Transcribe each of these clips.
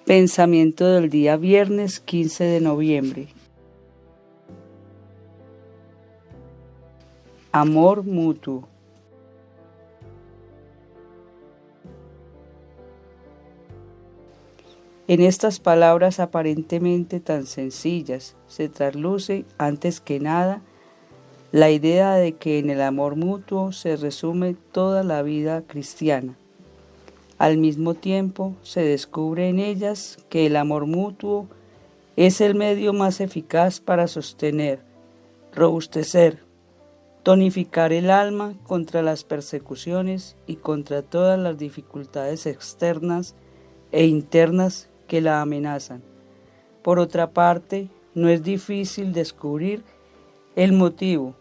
Pensamiento del día viernes 15 de noviembre. Amor mutuo. En estas palabras aparentemente tan sencillas se trasluce, antes que nada, la idea de que en el amor mutuo se resume toda la vida cristiana. Al mismo tiempo, se descubre en ellas que el amor mutuo es el medio más eficaz para sostener, robustecer, tonificar el alma contra las persecuciones y contra todas las dificultades externas e internas que la amenazan. Por otra parte, no es difícil descubrir el motivo.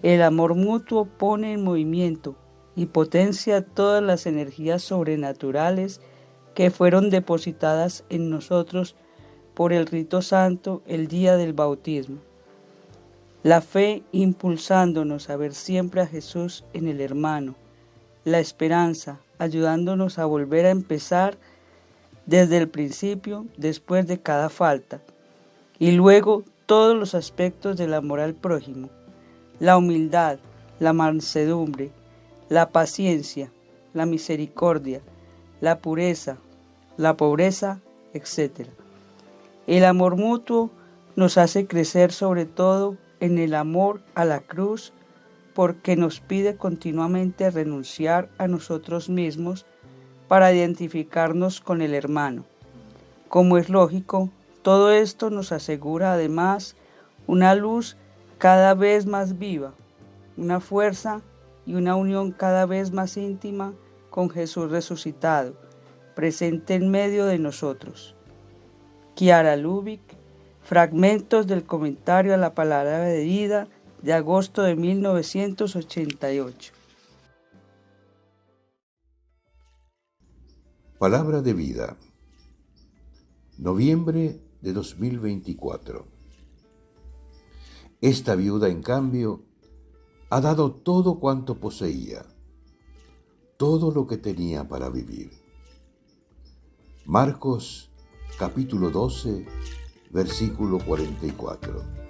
El amor mutuo pone en movimiento y potencia todas las energías sobrenaturales que fueron depositadas en nosotros por el rito santo el día del bautismo. La fe impulsándonos a ver siempre a Jesús en el hermano, la esperanza ayudándonos a volver a empezar desde el principio después de cada falta, y luego todos los aspectos del amor al prójimo, la humildad, la mansedumbre, la paciencia, la misericordia, la pureza, la pobreza, etc. El amor mutuo nos hace crecer sobre todo en el amor a la cruz, porque nos pide continuamente renunciar a nosotros mismos para identificarnos con el hermano. Como es lógico, todo esto nos asegura además una luz cada vez más viva, una fuerza y una unión cada vez más íntima con Jesús resucitado, presente en medio de nosotros. Chiara Lubich, fragmentos del comentario a la palabra de vida de agosto de 1988. Palabra de vida, noviembre de 2024. Esta viuda, en cambio, ha dado todo cuanto poseía, todo lo que tenía para vivir. Marcos, capítulo 12, versículo 44.